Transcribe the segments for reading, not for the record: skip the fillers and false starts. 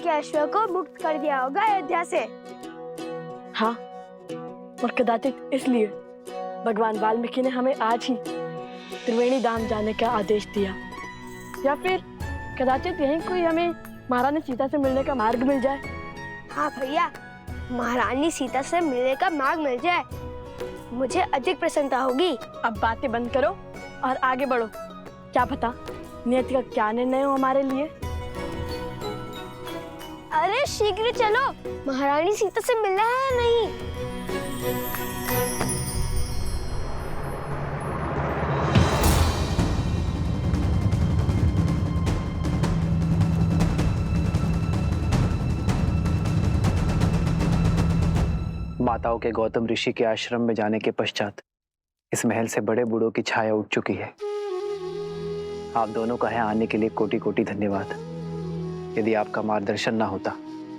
कि अश्व को मुक्त कर दिया होगा अयोध्या से। हाँ, और कदाचित इसलिए भगवान वाल्मीकि ने हमें आज ही त्रिवेणी धाम जाने का आदेश दिया, या फिर कदाचित यहीं कोई हमें महारानी सीता से मिलने का मार्ग मिल जाए। हाँ भैया, महारानी सीता से मिलने का मार्ग मिल जाए, मुझे अधिक प्रसन्नता होगी। अब बातें बंद करो और आगे बढ़ो। क्या पता नियति का क्या निर्णय हो हमारे लिए। अरे शीघ्र चलो, महारानी सीता से मिलना है या नहीं? माताओं के गौतम ऋषि के आश्रम में जाने के पश्चात इस महल से बड़े बूढ़ों की छाया उठ चुकी है। आप दोनों का यहाँ आने के लिए कोटि कोटि धन्यवाद। यदि आपका मार्गदर्शन ना होता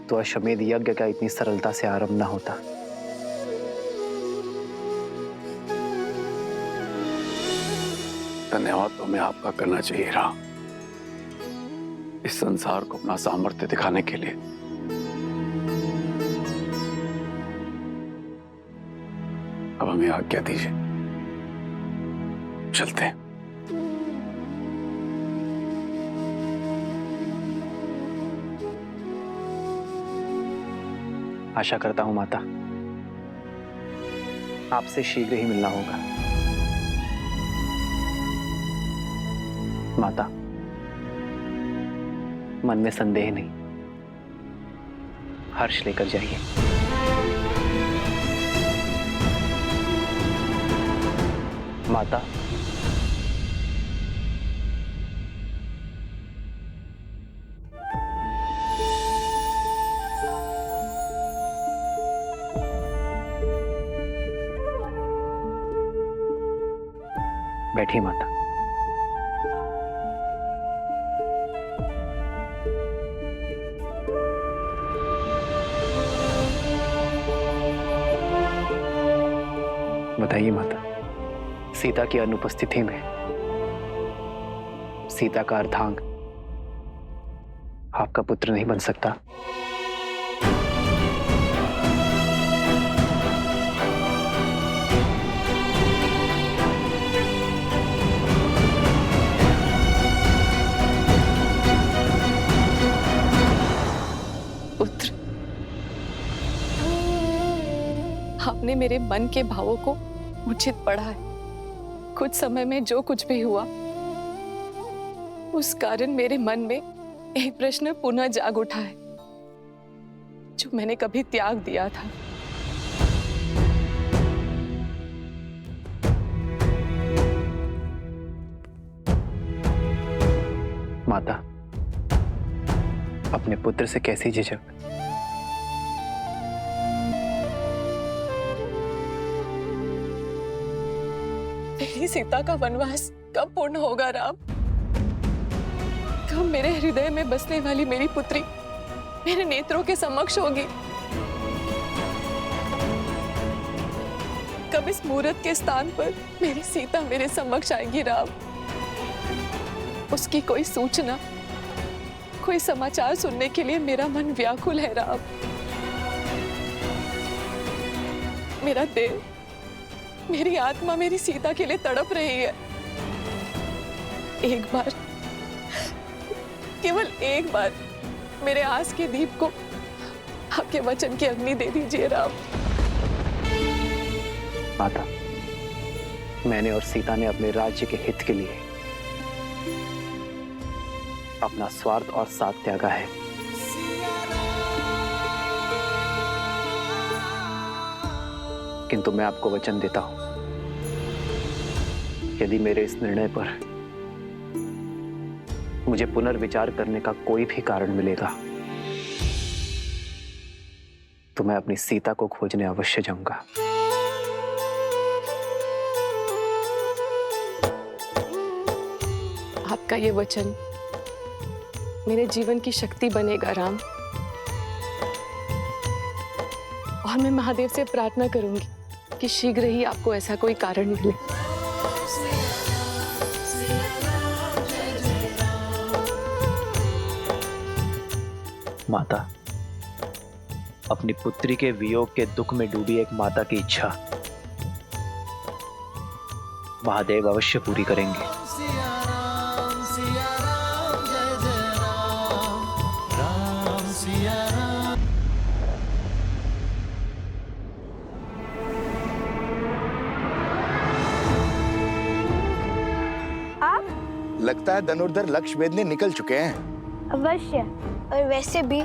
तो अश्वमेध यज्ञ का इतनी सरलता से आरंभ ना होता। धन्यवाद तो मैं आपका करना चाहिए रहा, इस संसार को अपना सामर्थ्य दिखाने के लिए। अब हमें आज्ञा दीजिए, चलते हैं। आशा करता हूं माता, आपसे शीघ्र ही मिलना होगा। माता, मन में संदेह नहीं, हर्ष लेकर जाइए। माता, बैठिए माता। बताइए माता, सीता की अनुपस्थिति में सीता का अर्धांग आपका पुत्र नहीं बन सकता? पुत्र, आपने मेरे मन के भावों को उचित पढ़ा है। कुछ समय में जो कुछ भी हुआ, उस कारण मेरे मन में एक प्रश्न पुनः जाग उठा है, जो मैंने कभी त्याग दिया था। माता, अपने पुत्र से कैसी झिझक? मेरी सीता का वनवास कब पूर्ण होगा राम? कब मेरे हृदय में बसने वाली मेरी पुत्री मेरे नेत्रों के समक्ष होगी? कब इस मुहूर्त के स्थान पर मेरी सीता मेरे समक्ष आएगी राम? उसकी कोई सूचना, कोई समाचार सुनने के लिए मेरा मन व्याकुल है राम। मेरा देह, मेरी आत्मा मेरी सीता के लिए तड़प रही है। एक बार, केवल एक बार मेरे आस के दीप को आपके वचन की अग्नि दे दीजिए राम। माता, मैंने और सीता ने अपने राज्य के हित के लिए अपना स्वार्थ और साथ त्यागा है। किंतु मैं आपको वचन देता हूं, यदि मेरे इस निर्णय पर मुझे पुनर्विचार करने का कोई भी कारण मिलेगा तो मैं अपनी सीता को खोजने अवश्य जाऊंगा। आपका ये वचन मेरे जीवन की शक्ति बनेगा राम, और मैं महादेव से प्रार्थना करूंगी कि शीघ्र ही आपको ऐसा कोई कारण मिले। माता, अपनी पुत्री के वियोग के दुख में डूबी एक माता की इच्छा महादेव अवश्य पूरी करेंगे। लगता है धनुर्धर लक्ष्यवेद ने निकल चुके हैं। अवश्य। और वैसे भी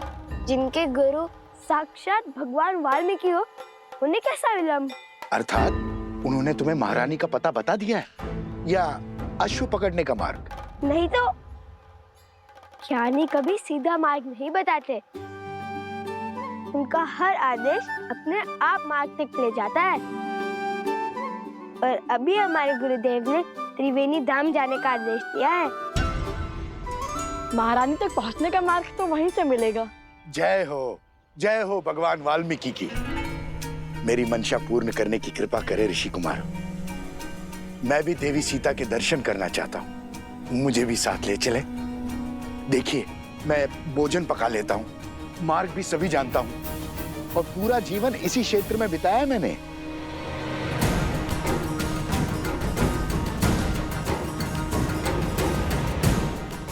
जिनके गुरु साक्षात भगवान वाल्मीकि हो, उन्हें कैसा विलंब? अर्थात उन्होंने तुम्हें महारानी का पता बता दिया है या अश्व पकड़ने का मार्ग? नहीं तो ज्ञानी कभी सीधा मार्ग नहीं बताते। उनका हर आदेश अपने आप मार्ग तक ले जाता है। और अभी हमारे गुरुदेव ने त्रिवेणी धाम जाने का आदेश दिया है। महारानी तक पहुंचने का मार्ग तो वहीं से मिलेगा। जय हो भगवान वाल्मीकि की। मेरी मंशा पूर्ण करने की कृपा करे ऋषि कुमार। मैं भी देवी सीता के दर्शन करना चाहता हूँ, मुझे भी साथ ले चले। देखिए, मैं भोजन पका लेता हूँ, मार्ग भी सभी जानता हूँ और पूरा जीवन इसी क्षेत्र में बिताया है मैंने।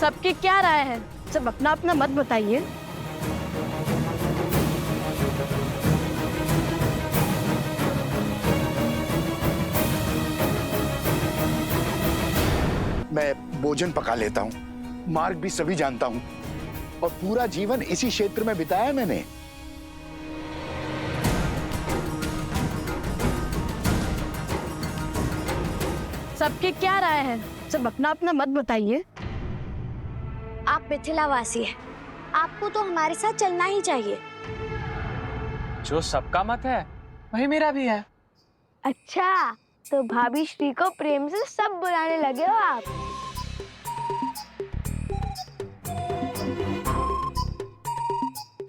सबकी क्या राय है? सब अपना अपना मत बताइए। मैं भोजन पका लेता हूँ, मार्ग भी सभी जानता हूँ और पूरा जीवन इसी क्षेत्र में बिताया है मैंने। सबकी क्या राय है? सब अपना अपना मत बताइए। आप मिथिलावासी हैं, आपको तो हमारे साथ चलना ही चाहिए। जो सबका मत है वही मेरा भी है। अच्छा, तो भाभी श्री को प्रेम से सब बुलाने लगे हो आप।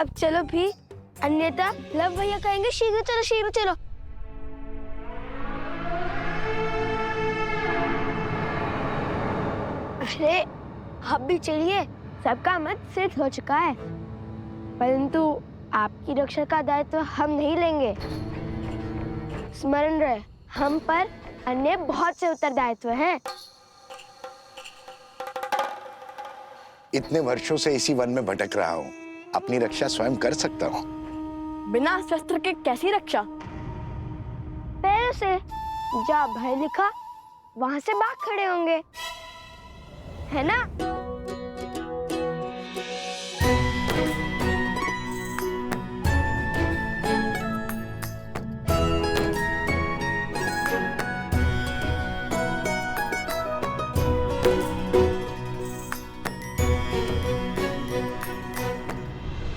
अब चलो भी, अन्यथा लव भैया कहेंगे शीघ्र चलो शीघ्र चलो। अरे अब भी चलिए, सबका मत सिद्ध हो चुका है। परंतु आपकी रक्षा का दायित्व हम नहीं लेंगे। स्मरण रहे, हम पर अन्य बहुत से उत्तरदायित्व हैं। इतने वर्षों से इसी वन में भटक रहा हूँ, अपनी रक्षा स्वयं कर सकता हूँ। बिना शस्त्र के कैसी रक्षा? पैरों से। जहाँ भय लिखा वहां से भाग खड़े होंगे, है ना?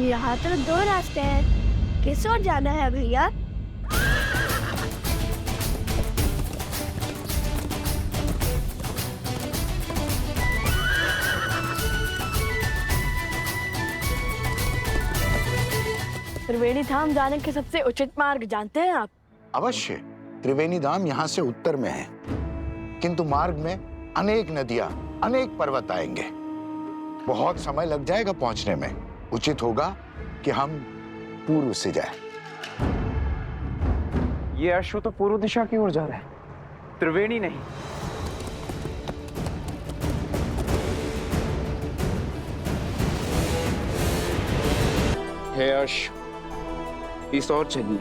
यहाँ तो दो रास्ते हैं, किस ओर जाना है भैया? त्रिवेणी धाम जाने के सबसे उचित मार्ग जानते हैं आप? अवश्य। त्रिवेणी धाम यहाँ से उत्तर में है, किंतु मार्ग में अनेक नदियां, अनेक पर्वत आएंगे। बहुत समय लग जाएगा पहुंचने में। उचित होगा कि हम पूर्व से जाएं। ये अश्व तो पूर्व दिशा की ओर जा रहा है, त्रिवेणी नहीं। हे अश्व, इस ओर चलिए।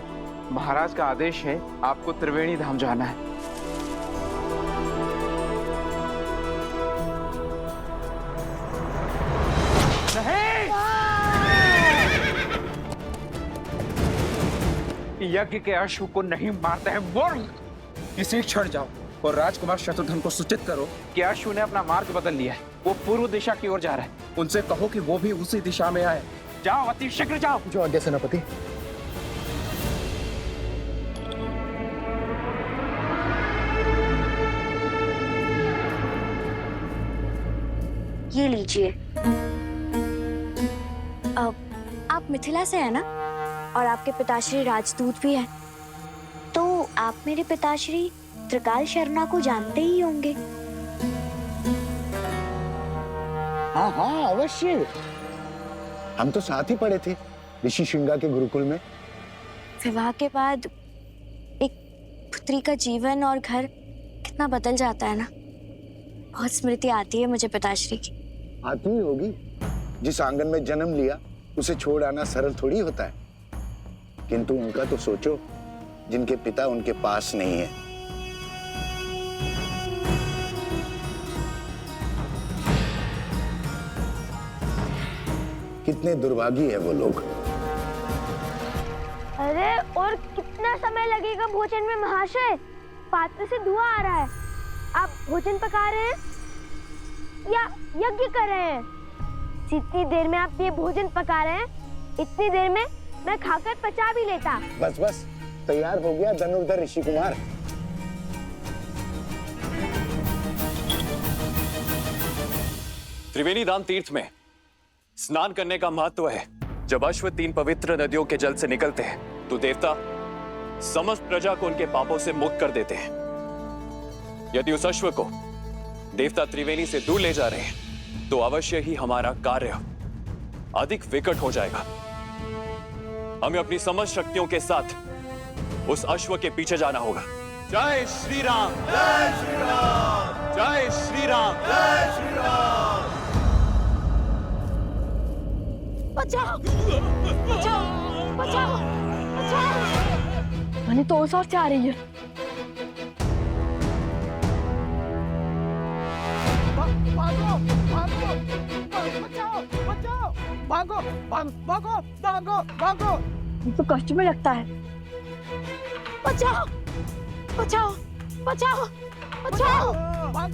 महाराज का आदेश है, आपको त्रिवेणी धाम जाना है। यज्ञ के अश्व को नहीं मारते हैं मूर्ख। इसे छड़ जाओ और राजकुमार शत्रुघ्न को सूचित करो कि अश्व ने अपना मार्ग बदल लिया है, वो पूर्व दिशा की ओर जा रहा है। उनसे कहो कि वो भी उसी दिशा में आए। जाओ, अति शीघ्र जाओ। जो आज्ञा सेनापति। ये लीजिए। अब आप मिथिला से है ना, और आपके पिताश्री राजदूत भी हैं, तो आप मेरे पिताश्री त्रिकाल शर्मा को जानते ही होंगे। हाँ हाँ अवश्य। हम तो साथ ही पढ़े थे ऋषि श्रृंगा के गुरुकुल में। विवाह के बाद एक पुत्री का जीवन और घर कितना बदल जाता है ना। बहुत स्मृति आती है मुझे पिताश्री की। आती ही होगी, जिस आंगन में जन्म लिया उसे छोड़ आना सरल थोड़ी होता है। किंतु उनका तो सोचो जिनके पिता उनके पास नहीं है। कितने दुर्भागी है वो लोग। अरे और कितना समय लगेगा भोजन में महाशय? पात्र से धुआं आ रहा है। आप भोजन पका रहे हैं या यज्ञ कर रहे हैं? जितनी देर में आप ये भोजन पका रहे हैं, इतनी देर में मैं खाकर पचा भी लेता। बस बस, तैयार हो गया धनुर्धर ऋषि कुमार। त्रिवेणी धाम तीर्थ में स्नान करने का महत्व है। जब अश्व 3 पवित्र नदियों के जल से निकलते हैं तो देवता समस्त प्रजा को उनके पापों से मुक्त कर देते हैं। यदि उस अश्व को देवता त्रिवेणी से दूर ले जा रहे हैं तो अवश्य ही हमारा कार्य अधिक विकट हो जाएगा। हमें अपनी समस्त शक्तियों के साथ उस अश्व के पीछे जाना होगा। जय श्री राम, जय श्री राम, जय श्री राम, जय श्री राम। बचाओ बचाओ बचाओ बचाओ। मैंने तो उस ओर से आ रही है। भागो भागो बचाओ बचाओ, भागो भागो भागो भागो। ये तो कष्ट में लगता है। बचाओ बचाओ बचाओ बचाओ।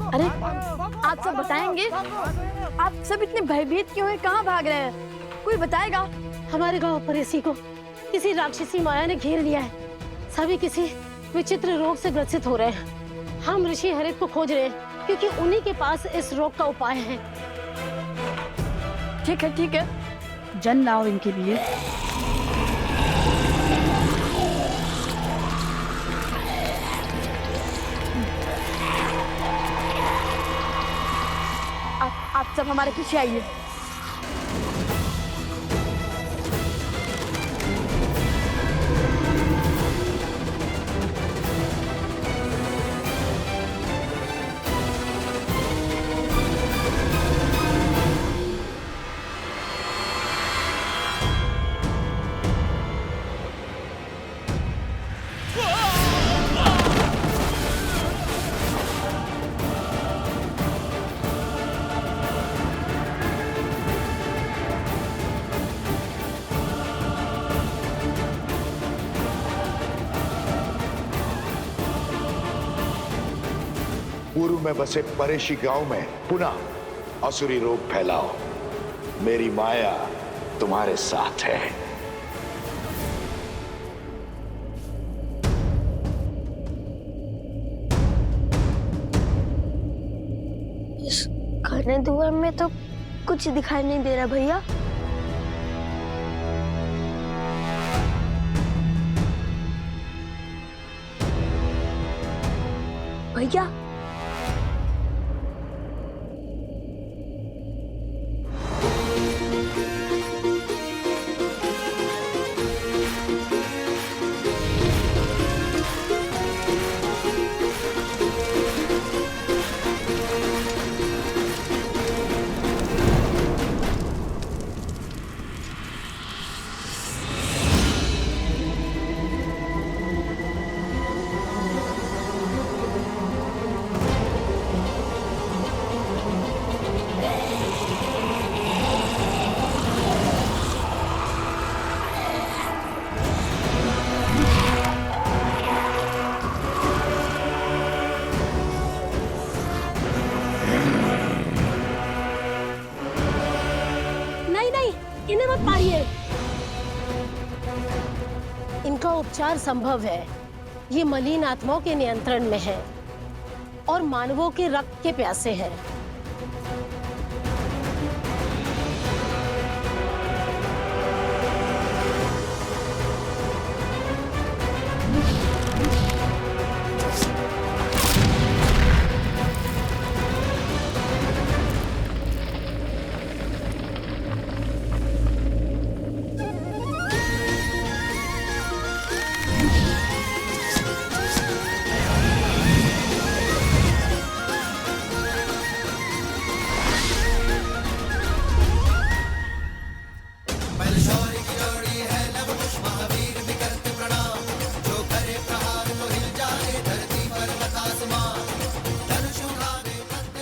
अरे आप सब बताएंगे? आप सब इतने भयभीत क्यों हैं? कहाँ भाग रहे हैं? कोई बताएगा? हमारे गांव पर इसी को किसी राक्षसी माया ने घेर लिया है। सभी किसी विचित्र रोग से ग्रसित हो रहे हैं। हम ऋषि हरित को खोज रहे हैं क्योंकि उन्हीं के पास इस रोग का उपाय है। ठीक है, जन लाओ इनके लिए। आप सब हमारे पीछे आइए। पूर्व में बसे परेशी गांव में पुनः असुरी रोग फैलाओ। मेरी माया तुम्हारे साथ है। इस घने धुएं में तो कुछ दिखाई नहीं दे रहा भैया। भैया इन्हें मत मारिए। इनका उपचार संभव है। ये मलिन आत्माओं के नियंत्रण में है और मानवों के रक्त के प्यासे हैं।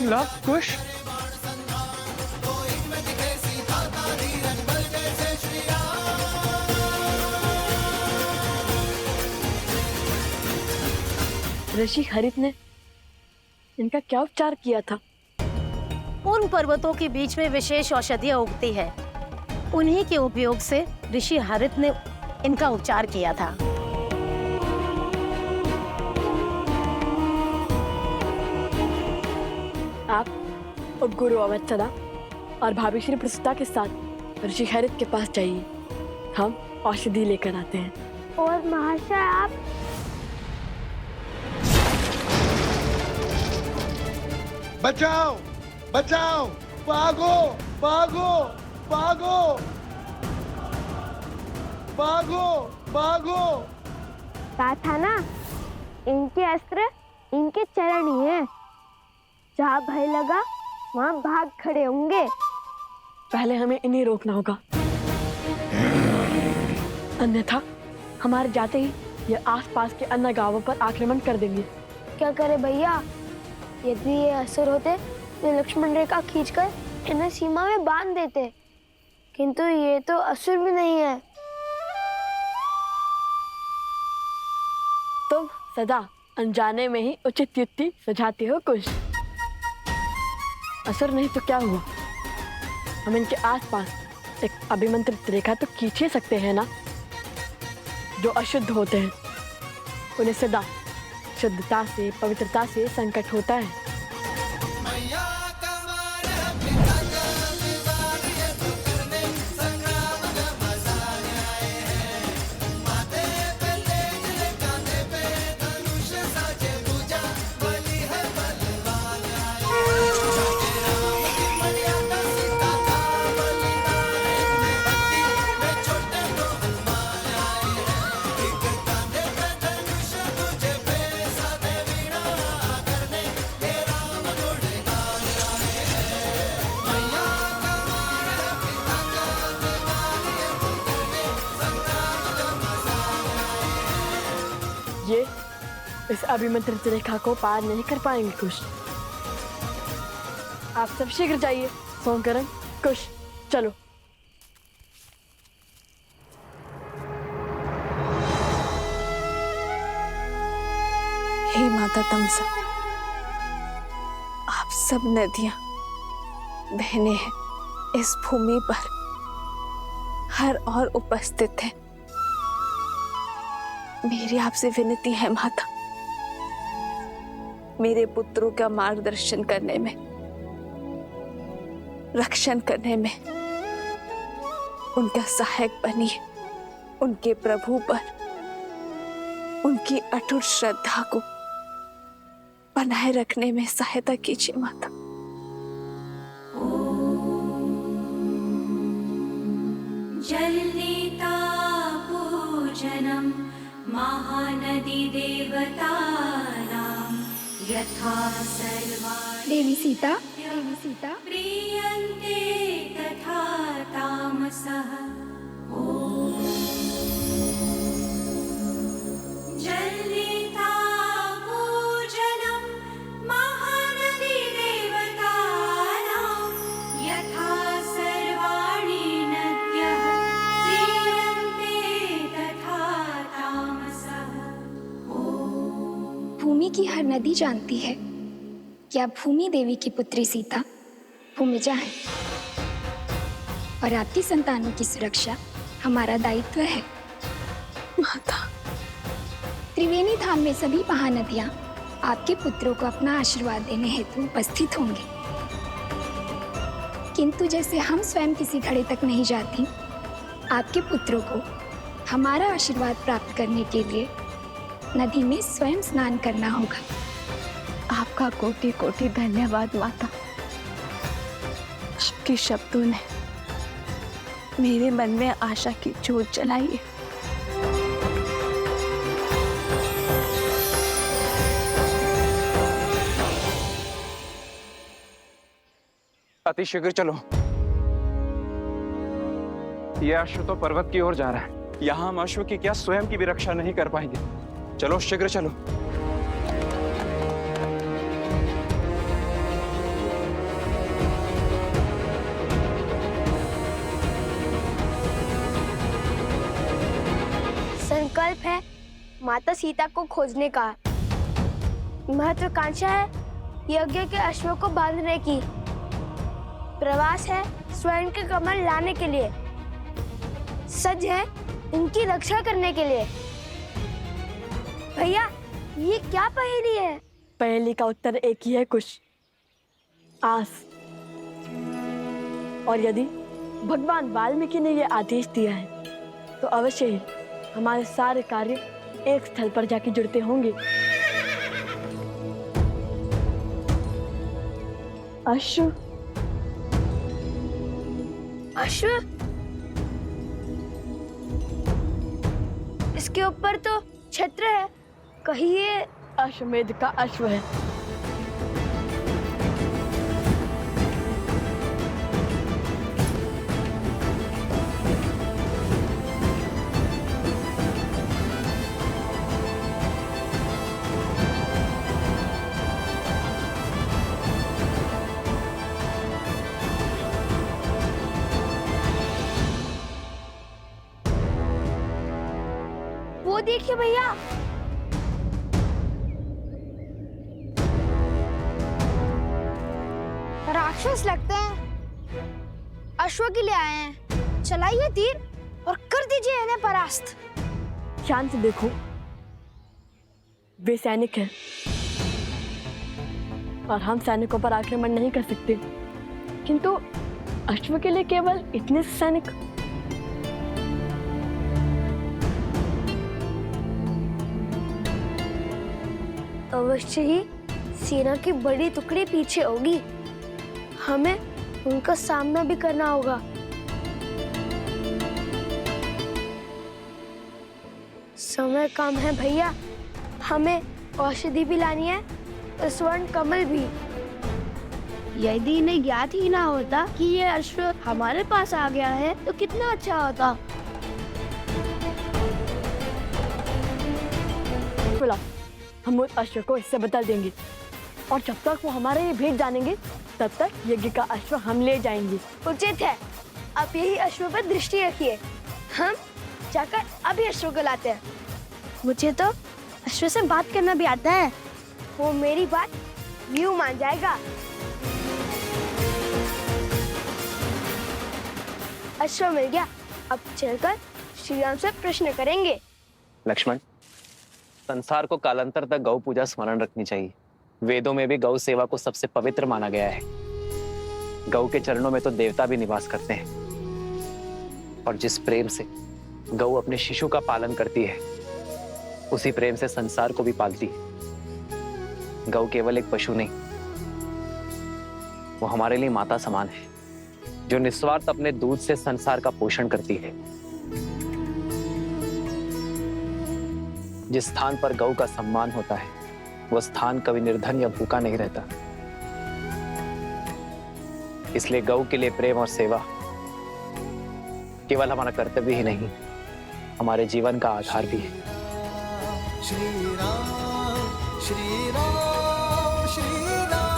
लव कुश। ऋषि हरित ने इनका क्या उपचार किया था? उन पर्वतों के बीच में विशेष औषधियां उगती है, उन्हीं के उपयोग से ऋषि हरित ने इनका उपचार किया था। आप और गुरु अवत्सला और भाभी श्री प्रसूता के साथ ऋषि हरित के पास जाइए, हम औषधि लेकर आते हैं। और महाशय आप बचाओ बचाओ, भागो भागो भागो भागो भागो। कहा था ना, इनके अस्त्र इनके चरण ही हैं। जहाँ भय लगा वहाँ भाग खड़े होंगे। पहले हमें इन्हें रोकना होगा, अन्यथा हमारे जाते ही ये आसपास के अन्य गांवों पर आक्रमण कर देंगे। क्या करे भैया, यदि ये असुर होते तो लक्ष्मण रेखा खींचकर इन्हें सीमा में बांध देते, किंतु ये तो असुर भी नहीं है। तुम सदा अनजाने में ही उचित युक्ति सुझाती हो कुश। असुर नहीं तो क्या हुआ, हम इनके आसपास एक अभिमंत्रित रेखा तो खींच ही सकते हैं ना। जो अशुद्ध होते हैं उन्हें सदा शुद्धता से, पवित्रता से संकट होता है। ये इस अभिमंत्रित रेखा को पार नहीं कर पाएंगे कुश। आप सब शीघ्र जाइए। सोमकरण, कुश, चलो। हे माता तमसा, आप सब नदियां, बहनें हैं इस भूमि पर हर और उपस्थित हैं। मेरी आपसे विनती है माता, मेरे पुत्रों का मार्गदर्शन करने में, रक्षण करने में उनका सहायक बनिए। उनके प्रभु पर उनकी अटूट श्रद्धा को बनाए रखने में सहायता कीजिए माता। जलनेता पूजनम महानदी देवतानां यथा सर्वाणि देवी सीता प्रीयन्ते तथा तामसः। जलनेता पूजनम महानदी देवतानां यथा सर्वाणि नद्यः प्रीयन्ते तथा तामसः। भूमि की हर नदी जानती है कि आप भूमि देवी की पुत्री सीता भूमिजा है, और आपकी संतानों की सुरक्षा हमारा दायित्व है। माता, त्रिवेणी धाम में सभी महानदियां आपके पुत्रों को अपना आशीर्वाद देने हेतु उपस्थित होंगे, किंतु जैसे हम स्वयं किसी घड़े तक नहीं जाती, आपके पुत्रों को हमारा आशीर्वाद प्राप्त करने के लिए नदी में स्वयं स्नान करना होगा। आपका कोटि कोटि धन्यवाद माता। आपके शब्दों ने मेरे मन में आशा की ज्योत जलाई है। अतिशीघ्र चलो, यह अश्व तो पर्वत की ओर जा रहा है। यहाँ हम अश्व की क्या स्वयं की भी रक्षा नहीं कर पाएंगे। चलो शीघ्र चलो। संकल्प है माता सीता को खोजने का। महत्वाकांक्षा है यज्ञ के अश्वों को बांधने की। प्रवास है स्वर्ण के कमल लाने के लिए। सज है इनकी रक्षा करने के लिए। भैया ये क्या पहेली है? पहेली का उत्तर एक ही है कुश, आस। और यदि भगवान वाल्मीकि ने यह आदेश दिया है तो अवश्य ही हमारे सारे कार्य एक स्थल पर जाके जुड़ते होंगे। अश्व अश्व? इसके ऊपर तो छत्र है, कहीं ये अश्वमेध का अश्व है। वो देखिए भैया, राक्षस लगते हैं, अश्व के लिए आए हैं। चलाइए तीर और कर दीजिए इन्हें परास्त। ध्यान से देखो, वे सैनिक हैं और हम सैनिकों पर आक्रमण नहीं कर सकते, किंतु अश्व के लिए केवल इतने सैनिक। अवश्य ही सेना की बड़ी टुकड़ी पीछे होगी, हमें उनका सामना भी करना होगा। समय कम है भैया, हमें औषधि भी लानी है और स्वर्ण कमल भी। यदि इन्हें ज्ञात ही ना होता कि ये अश्व हमारे पास आ गया है तो कितना अच्छा होता। बोला, हम उस अश्व को इससे बदल देंगे और जब तक वो हमारे ये भेंट जानेंगे तब तक यज्ञ का अश्व हम ले जाएंगे। उचित है, आप यही अश्व पर दृष्टि रखिए, हम जाकर अभी अश्व को लाते हैं। मुझे तो अश्व से बात करना भी आता है, वो मेरी बात यूं मान जाएगा। अश्व मिल गया, अब चलकर श्री राम से प्रश्न करेंगे। लक्ष्मण, संसार को कालांतर तक गौ पूजा स्मरण रखनी चाहिए। वेदों में भी गौ सेवा को सबसे पवित्र माना गया है। गौ के चरणों में तो देवता भी निवास करते हैं। और जिस प्रेम से गौ अपने शिशु का पालन करती है, उसी प्रेम से संसार को भी पालती है। गौ केवल एक पशु नहीं, वो हमारे लिए माता समान है, जो निस्वार्थ अपने दूध से संसार का पोषण करती है। जिस स्थान पर गौ का सम्मान होता है, वह स्थान कभी निर्धन या भूखा नहीं रहता। इसलिए गौ के लिए प्रेम और सेवा केवल हमारा कर्तव्य ही नहीं, हमारे जीवन का आधार भी है। श्री राम श्री राम श्री राम।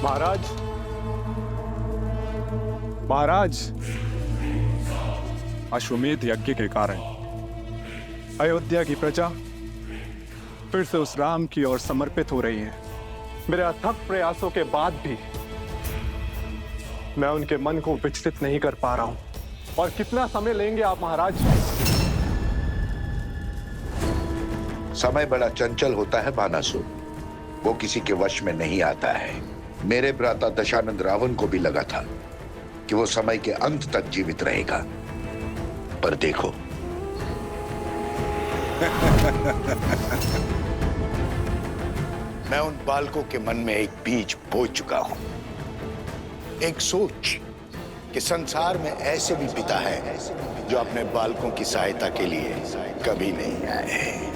महाराज, महाराज, अश्वमेध यज्ञ के कारण अयोध्या की प्रजा फिर से उस राम की ओर समर्पित हो रही है। मेरे अथक प्रयासों के बाद भी मैं उनके मन को विचलित नहीं कर पा रहा हूं। और कितना समय लेंगे आप महाराज? समय बड़ा चंचल होता है बानासुर, वो किसी के वश में नहीं आता है। मेरे भ्राता दशानंद रावण को भी लगा था कि वो समय के अंत तक जीवित रहेगा, पर देखो मैं उन बालकों के मन में एक बीज बो चुका हूं, एक सोच कि संसार में ऐसे भी पिता है जो अपने बालकों की सहायता के लिए कभी नहीं आए।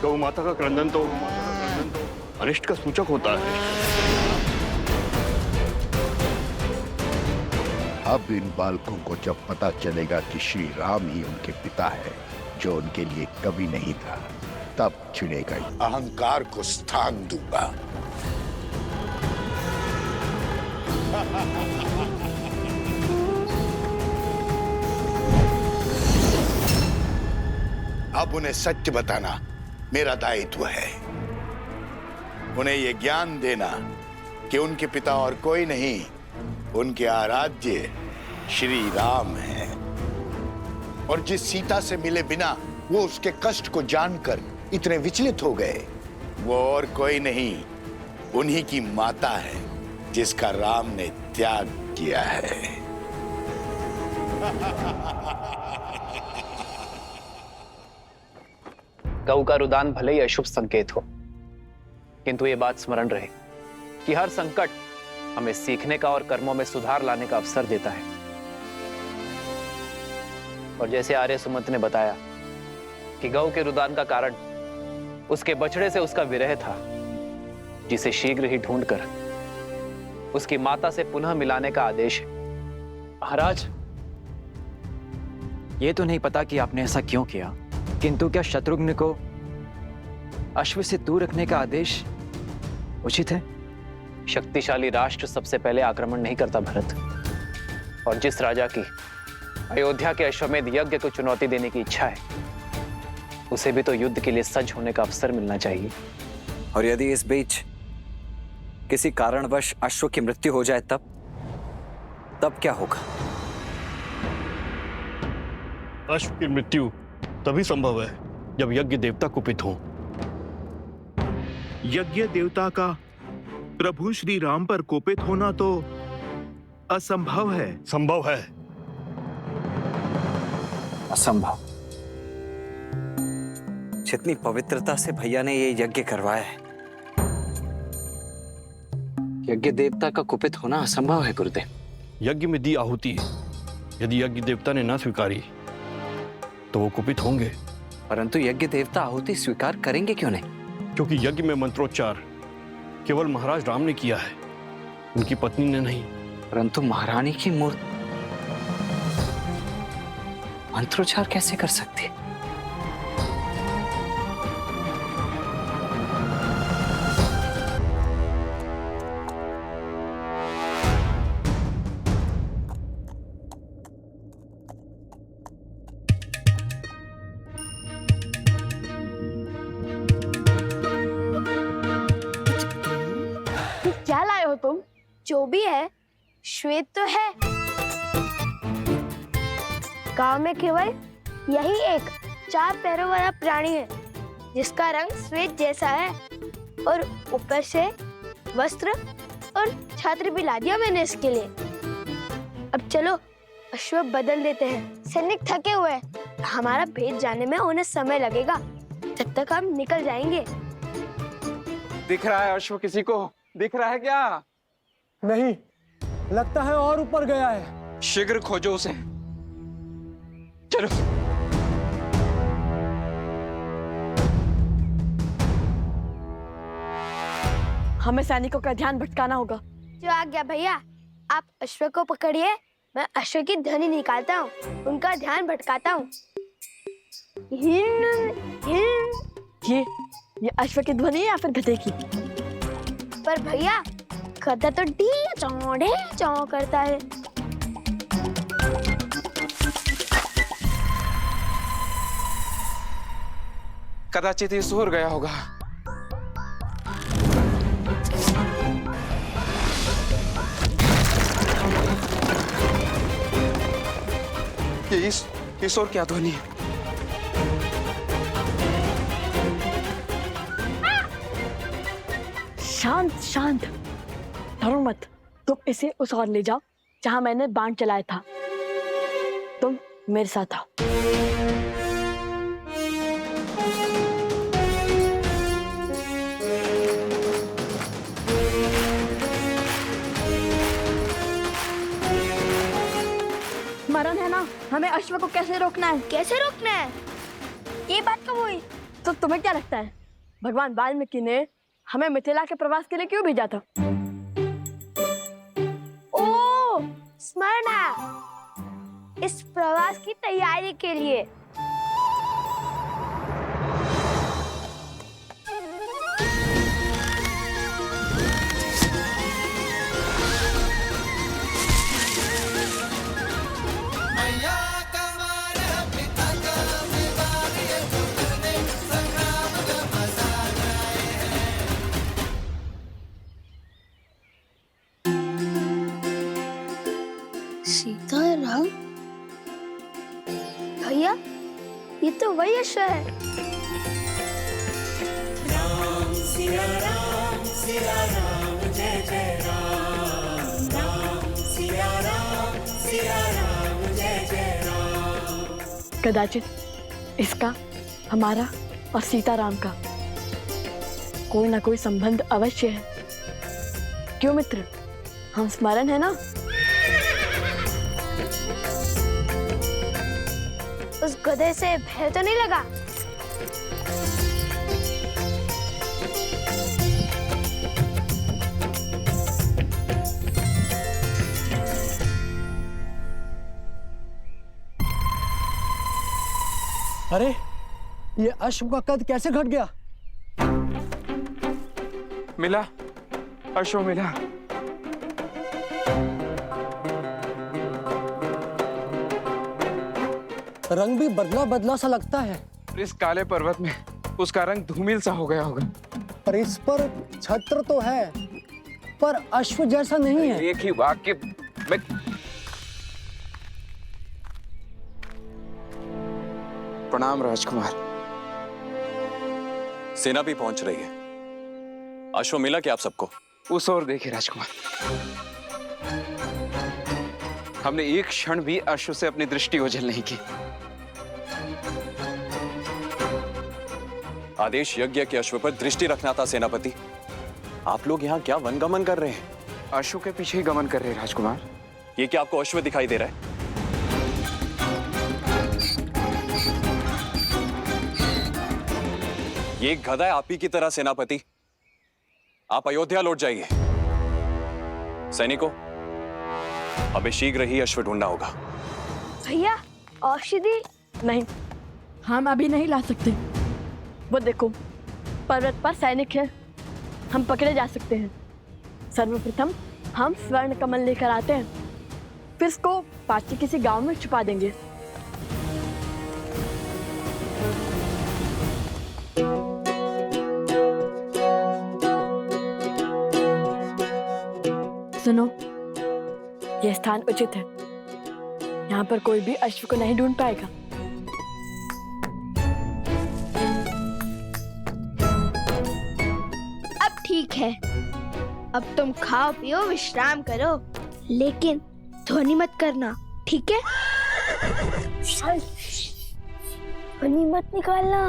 गौ माता का क्रंदन तो अनिष्ट का सूचक होता है। अब इन बालकों को जब पता चलेगा कि श्री राम ही उनके पिता है, जो उनके लिए कभी नहीं था, तब छिड़ेगा ही। अहंकार को स्थान दूंगा। अब उन्हें सत्य बताना मेरा दायित्व है। उन्हें यह ज्ञान देना कि उनके पिता और कोई नहीं, उनके आराध्य श्री राम है। और जिस सीता से मिले बिना वो उसके कष्ट को जानकर इतने विचलित हो गए, वो और कोई नहीं, उन्हीं की माता है, जिसका राम ने त्याग किया है। गौ का रुदान भले ही अशुभ संकेत हो, किंतु ये बात स्मरण रहे कि हर संकट हमें सीखने का और कर्मों में सुधार लाने का अवसर देता है। और जैसे आर्य सुमंत ने बताया कि गौ के रुदान का कारण उसके बछड़े से उसका विरह था, जिसे शीघ्र ही ढूंढकर उसकी माता से पुनः मिलाने का आदेश है। महाराज, ये तो नहीं पता कि आपने ऐसा क्यों किया, किंतु क्या शत्रुघ्न को अश्व से दूर रखने का आदेश उचित है? शक्तिशाली राष्ट्र सबसे पहले आक्रमण नहीं करता भरत, और जिस राजा की अयोध्या के अश्वमेध यज्ञ को चुनौती देने की इच्छा है, उसे भी तो युद्ध के लिए सज्ज होने का अवसर मिलना चाहिए। और यदि इस बीच किसी कारणवश अश्व की मृत्यु हो जाए तब क्या होगा? अश्व की मृत्यु तभी संभव है जब यज्ञ देवता कुपित हो। यज्ञ देवता का प्रभु श्री राम पर कोपित होना तो असंभव है। संभव है। असंभव। जितनी पवित्रता से भैया ने ये यज्ञ करवाया है, यज्ञ देवता का कुपित होना असंभव है गुरुदेव। यज्ञ में दी आहुति यदि यज्ञ देवता ने ना स्वीकारी तो वो कुपित होंगे। परंतु यज्ञ देवता आहुति स्वीकार करेंगे क्यों नहीं? क्योंकि यज्ञ में मंत्रोच्चार केवल महाराज राम ने किया है, उनकी पत्नी ने नहीं। परंतु महारानी की मूर्ति मंत्रोच्चार कैसे कर सकती है? क्या लाए हो तुम? जो भी है, श्वेत तो है। गांव में केवल यही एक 4 पैरों वाला प्राणी है, जिसका रंग श्वेत जैसा है, और ऊपर से वस्त्र और छात्र भी ला दिया मैंने इसके लिए। अब चलो अश्व बदल देते हैं। सैनिक थके हुए हैं, हमारा भेद जाने में उन्हें समय लगेगा, जब तक हम निकल जाएंगे। दिख रहा है अश्व किसी को? दिख रहा है क्या? नहीं, लगता है और ऊपर गया है। शीघ्र खोजो उसे। चलो। हमें सैनिकों का ध्यान भटकाना होगा। जो आ गया भैया, आप अश्व को पकड़िए, मैं अश्व की ध्वनि निकालता हूँ, उनका ध्यान भटकाता हूँ। ये अश्व की ध्वनि है या फिर गधे की? पर भैया, गधा तो डी चौ करता है। कदाचित ये सोर गया होगा। ये सोर क्या ध्वनि है? शांत शांत, डरो मत। तुम इसे उस ओर ले जाओ जहां मैंने बाण चलाया था। तुम मेरे साथ आओ। मरण है ना, हमें अश्व को कैसे रोकना है? कैसे रोकना है? ये बात कब हुई? तो तुम्हें क्या लगता है भगवान वाल्मीकि ने हमें मिथिला के प्रवास के लिए क्यों भेजा था? ओ, स्मरण आया, इस प्रवास की तैयारी के लिए। सीताराम, भैया ये तो वही अश्व है। राम सिया राम जय जय राम, राम सिया राम जय जय राम। कदाचित इसका हमारा और सीताराम का कोई ना कोई संबंध अवश्य है। क्यों मित्र, हम स्मरण है ना? उस गधे से भय तो नहीं लगा? अरे ये अश्व का कद कैसे घट गया? मिला, अश्व मिला। रंग भी बदला बदला सा लगता है। इस काले पर्वत में उसका रंग धूमिल सा हो गया होगा। पर इस पर छत्र तो है, पर अश्व जैसा नहीं है। एक ही वाक्य में प्रणाम राजकुमार। सेना भी पहुंच रही है। अश्व मिला क्या आप सबको? उस ओर देखिए राजकुमार, हमने एक क्षण भी अश्व से अपनी दृष्टि ओझल नहीं की। आदेश यज्ञ के अश्व पर दृष्टि रखना था सेनापति। आप लोग यहाँ क्या वनगमन कर रहे हैं? अश्व के पीछे ही गमन कर रहे हैं राजकुमार। ये क्या आपको अश्व दिखाई दे रहा है? ये एक गधा है आप ही की तरह सेनापति। आप अयोध्या लौट जाइए। सैनिकों, हमें शीघ्र ही अश्व ढूंढना होगा। भैया औषधि? नहीं, हम अभी नहीं ला सकते। वो देखो, पर्वत पर सैनिक हैं, हम पकड़े जा सकते हैं। सर्वप्रथम हम स्वर्ण कमल लेकर आते हैं, फिर इसको पास के किसी गांव में छुपा देंगे। सुनो, यह स्थान उचित है। यहाँ पर कोई भी अश्व को नहीं ढूंढ पाएगा। अब ठीक है, अब तुम खाओ पियो विश्राम करो, लेकिन ध्वनि मत करना, ठीक है? ध्वनि मत निकालना।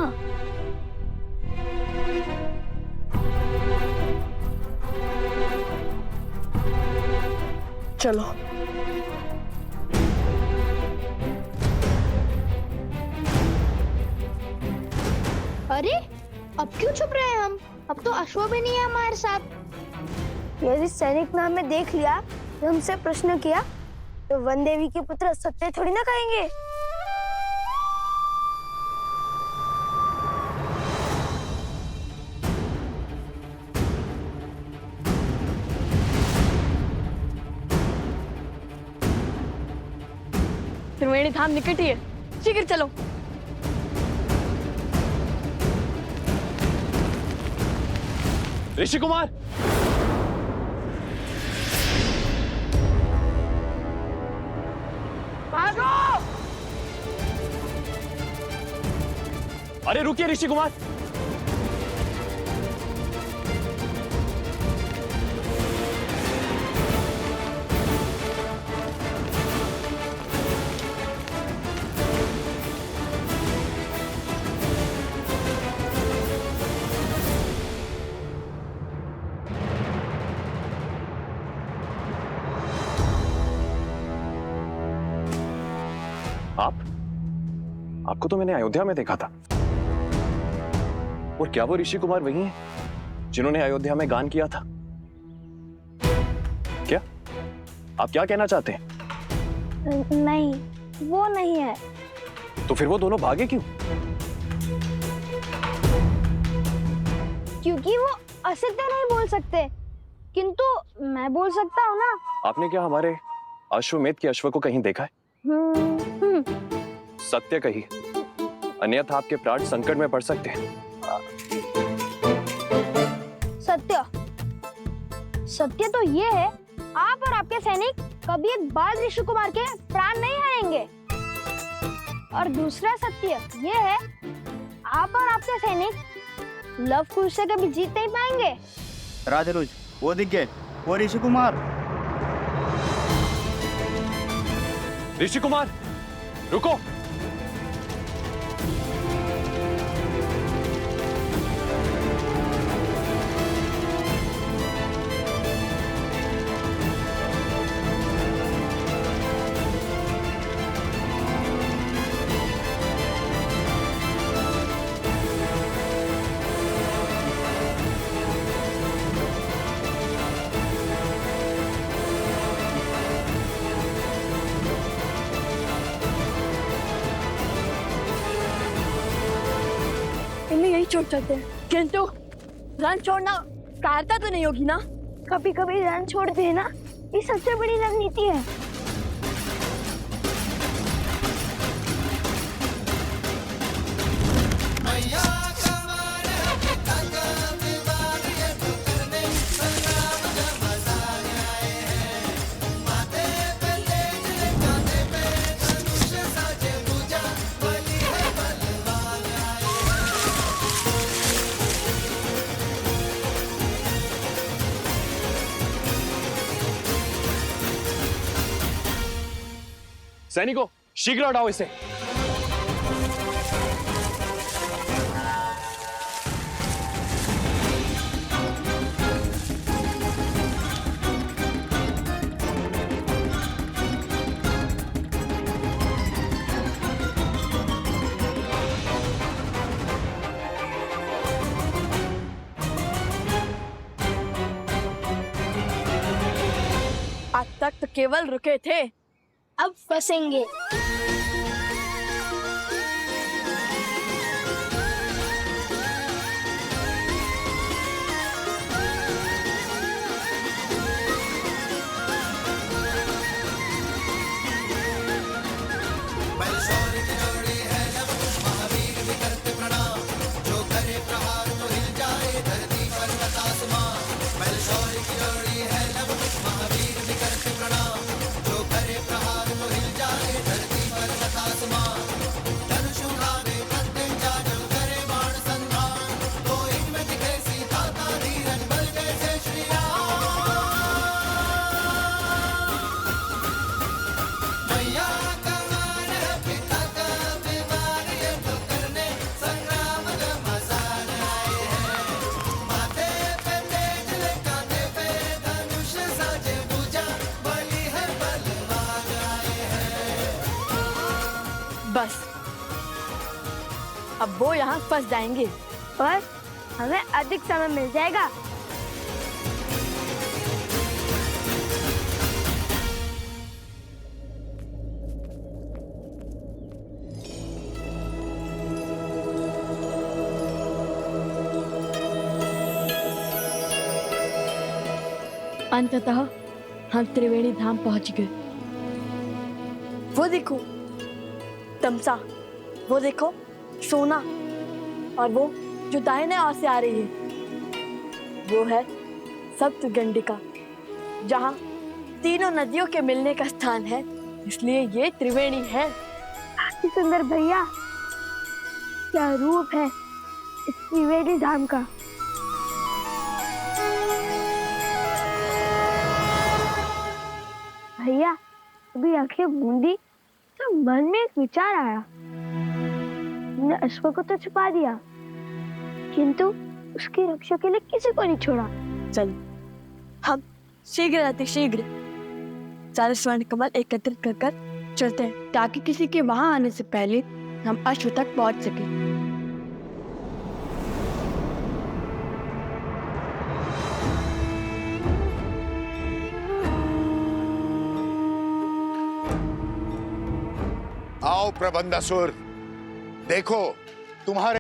चलो। अरे अब क्यों छुप रहे हैं हम? अब तो अश्व भी नहीं है हमारे साथ। यदि सैनिक ने हमें देख लिया तो हमसे प्रश्न किया तो वन देवी के पुत्र सत्य थोड़ी ना कहेंगे। त्रिवेणी धाम निकट ही है, शीघ्र चलो। ऋषि कुमार, भागो! अरे रुकिए ऋषि कुमार। आपको तो मैंने अयोध्या में देखा था। और क्या वो ऋषि कुमार वही हैं जिन्होंने अयोध्या में गान किया था? क्या आप क्या कहना चाहते हैं? नहीं, वो नहीं है। तो फिर वो दोनों भागे क्यों? क्योंकि वो असत्य नहीं बोल सकते, किंतु मैं बोल सकता हूँ ना। आपने क्या हमारे अश्वमेध के अश्व को कहीं देखा है? सत्य कही, अन्यथा आपके प्राण संकट में पड़ सकते हैं। सत्य सत्य तो ये है, आप और आपके सैनिक कभी एक बाल ऋषि कुमार के प्राण नहीं हारेंगे। और दूसरा सत्य ये है, आप और आपके सैनिक लव कुश से कभी जीत नहीं पाएंगे। राजरुज, वो दिख गए, वो ऋषि कुमार। ऋषि कुमार रुको। इन्हें यही छोड़ सकते हैं, किंतु रण छोड़ना कायरता तो नहीं होगी ना? कभी कभी रण छोड़ते हैं ना, ये सबसे बड़ी रणनीति है। सैनिकों, शीघ्र हटाओ इसे। आज तक तो केवल रुके थे, अब फंसेंगे। बस अब वो यहाँ फंस जाएंगे, पर हमें अधिक समय मिल जाएगा। अंततः हम त्रिवेणी धाम पहुंच गए। वो देखो तमसा, वो देखो सोना, और वो जो दाहिने ओर से आ रही है वो है सप्तगंडिका, जहाँ तीनों नदियों के मिलने का स्थान है, इसलिए ये त्रिवेणी है। काफी सुंदर भैया, क्या रूप है इस त्रिवेणी धाम का। भैया अभी आंखें मूंदी तो मन में एक विचार आया। हमने अश्व को तो छुपा दिया, किंतु उसकी रक्षा के लिए किसी को नहीं छोड़ा। चल हम शीघ्र अतिशीघ्र सारे स्वर्ण कमल एकत्रित कर कर चलते हैं, ताकि किसी के वहां आने से पहले हम अश्व तक पहुंच सके। आओ प्रबंधासुर, देखो तुम्हारे